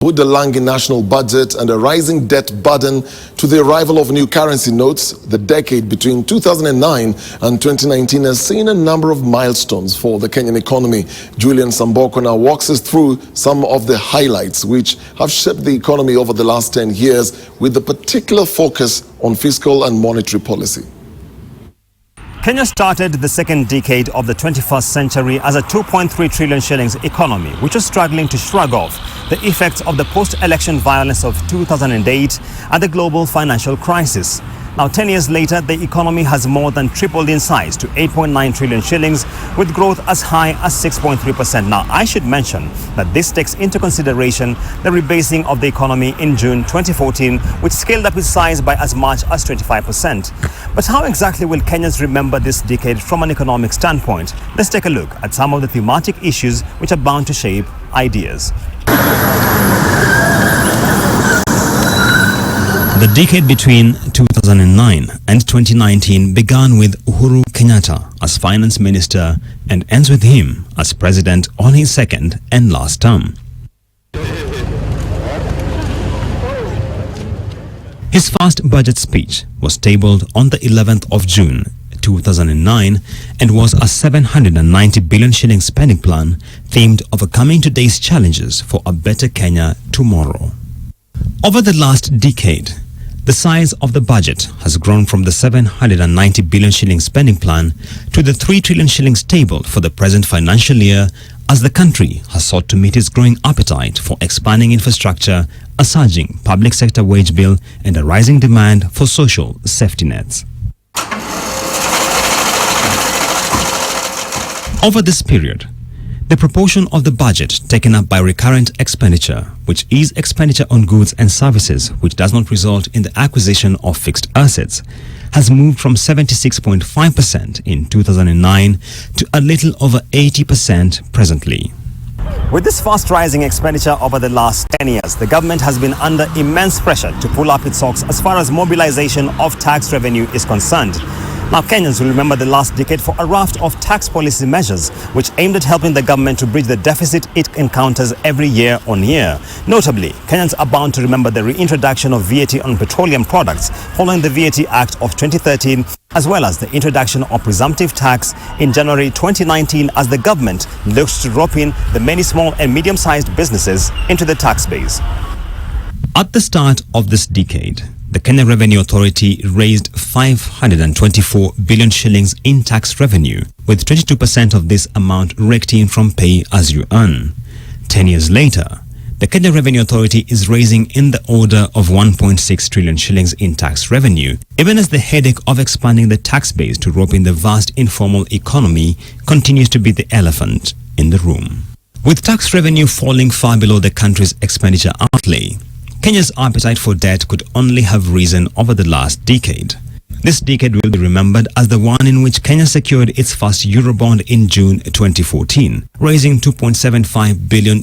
With the lagging national budget and a rising debt burden to the arrival of new currency notes, the decade between 2009 and 2019 has seen a number of milestones for the Kenyan economy. Julian Samboko now walks us through some of the highlights which have shaped the economy over the last 10 years, with a particular focus on fiscal and monetary policy. Kenya started the second decade of the 21st century as a 2.3 trillion shillings economy, which was struggling to shrug off the effects of the post-election violence of 2008 and the global financial crisis. Now, 10 years later, the economy has more than tripled in size to 8.9 trillion shillings, with growth as high as 6.3%. Now, I should mention that this takes into consideration the rebasing of the economy in June 2014, which scaled up its size by as much as 25%. But how exactly will Kenyans remember this decade from an economic standpoint? Let's take a look at some of the thematic issues which are bound to shape ideas. The decade between 2009 and 2019 began with Uhuru Kenyatta as finance minister and ends with him as president on his second and last term. His first budget speech was tabled on the 11th of June 2009 and was a 790 billion shilling spending plan themed overcoming today's challenges for a better Kenya tomorrow. Over the last decade, the size of the budget has grown from the 790 billion shilling spending plan to the 3 trillion shillings table for the present financial year, as the country has sought to meet its growing appetite for expanding infrastructure, a surging public sector wage bill, and a rising demand for social safety nets. Over this period, the proportion of the budget taken up by recurrent expenditure, which is expenditure on goods and services which does not result in the acquisition of fixed assets, has moved from 76.5% in 2009 to a little over 80% presently. With this fast rising expenditure over the last 10 years, the government has been under immense pressure to pull up its socks as far as mobilization of tax revenue is concerned. Now, Kenyans will remember the last decade for a raft of tax policy measures which aimed at helping the government to bridge the deficit it encounters every year on year. Notably, Kenyans are bound to remember the reintroduction of VAT on petroleum products following the VAT Act of 2013, as well as the introduction of presumptive tax in January 2019 as the government looks to rope in the many small and medium-sized businesses into the tax base. At the start of this decade, the Kenya Revenue Authority raised 524 billion shillings in tax revenue, with 22% of this amount raked in from pay as you earn. 10 years later, the Kenya Revenue Authority is raising in the order of 1.6 trillion shillings in tax revenue, even as the headache of expanding the tax base to rope in the vast informal economy continues to be the elephant in the room. With tax revenue falling far below the country's expenditure outlay, Kenya's appetite for debt could only have risen over the last decade. This decade will be remembered as the one in which Kenya secured its first Eurobond in June 2014, raising $2.75 billion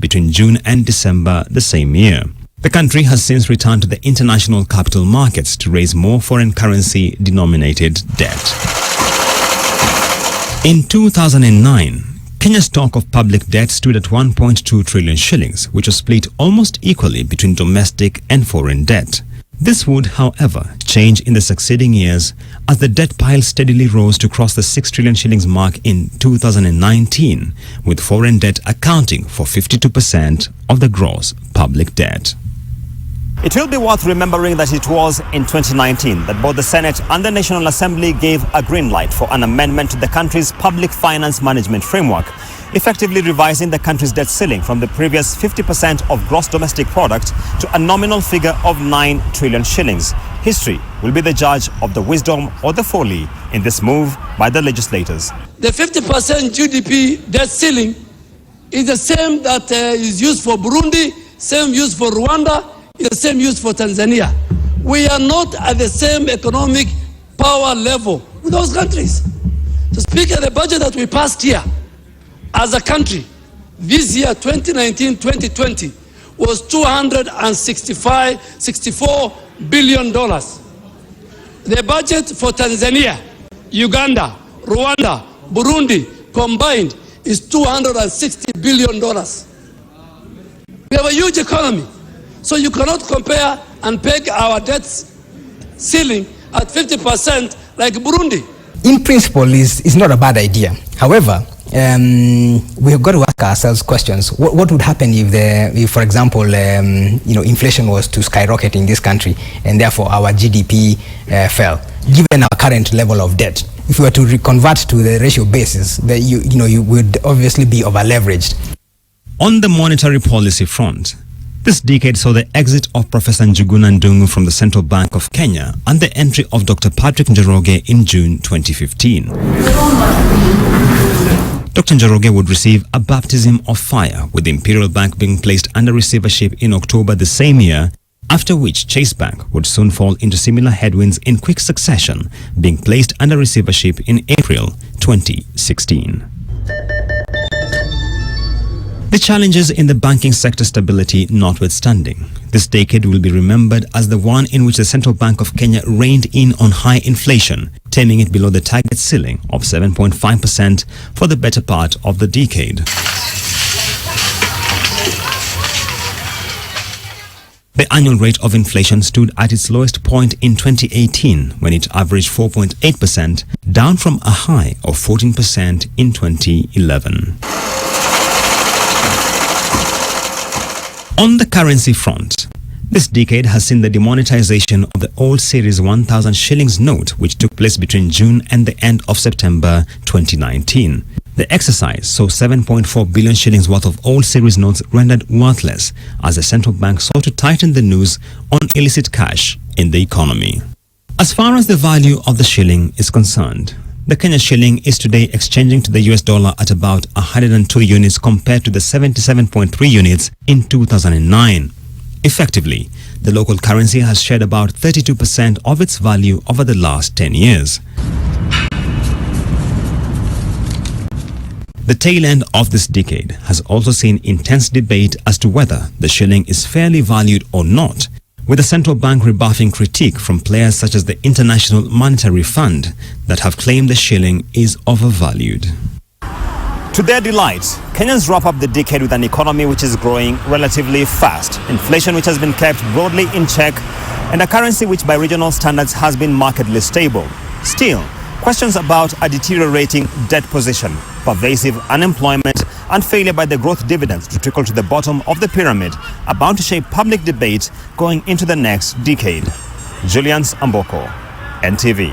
between June and December the same year. The country has since returned to the international capital markets to raise more foreign currency denominated debt. In 2009, Kenya's stock of public debt stood at 1.2 trillion shillings, which was split almost equally between domestic and foreign debt. This would, however, change in the succeeding years as the debt pile steadily rose to cross the 6 trillion shillings mark in 2019, with foreign debt accounting for 52% of the gross public debt. It will be worth remembering that it was in 2019 that both the Senate and the National Assembly gave a green light for an amendment to the country's public finance management framework, effectively revising the country's debt ceiling from the previous 50% of gross domestic product to a nominal figure of 9 trillion shillings. History will be the judge of the wisdom or the folly in this move by the legislators. The 50% GDP debt ceiling is the same that is used for Burundi, same used for Rwanda, is the same used for Tanzania. We are not at the same economic power level with those countries. To speak of the budget that we passed here as a country, this year 2019-2020 was $264 billion. The budget for Tanzania, Uganda, Rwanda, Burundi combined is $260 billion. We have a huge economy. So you cannot compare and peg our debt ceiling at 50% like Burundi. In principle, is not a bad idea. However, we have got to ask ourselves questions. What would happen if for example, inflation was to skyrocket in this country and therefore our GDP fell, given our current level of debt? If we were to reconvert to the ratio basis, you would obviously be over-leveraged. On the monetary policy front, this decade saw the exit of Professor Njuguna Ndung'u from the Central Bank of Kenya and the entry of Dr. Patrick Njoroge in June 2015. Dr. Njoroge would receive a baptism of fire, with the Imperial Bank being placed under receivership in October the same year, after which Chase Bank would soon fall into similar headwinds in quick succession, being placed under receivership in April 2016. The challenges in the banking sector stability notwithstanding, this decade will be remembered as the one in which the Central Bank of Kenya reined in on high inflation, taming it below the target ceiling of 7.5% for the better part of the decade. The annual rate of inflation stood at its lowest point in 2018, when it averaged 4.8%, down from a high of 14% in 2011. On the currency front, this decade has seen the demonetisation of the old series 1,000 shillings note, which took place between June and the end of September 2019. The exercise saw 7.4 billion shillings worth of old series notes rendered worthless as the central bank sought to tighten the noose on illicit cash in the economy. As far as the value of the shilling is concerned, the Kenya shilling is today exchanging to the US dollar at about 102 units compared to the 77.3 units in 2009. Effectively, the local currency has shed about 32% of its value over the last 10 years. The tail end of this decade has also seen intense debate as to whether the shilling is fairly valued or not, with the central bank rebuffing critique from players such as the International Monetary Fund that have claimed the shilling is overvalued. To their delight, Kenyans wrap up the decade with an economy which is growing relatively fast, inflation which has been kept broadly in check, and a currency which by regional standards has been markedly stable. Still, questions about a deteriorating debt position, pervasive unemployment, and failure by the growth dividends to trickle to the bottom of the pyramid are bound to shape public debate going into the next decade. Julian Amboko, NTV.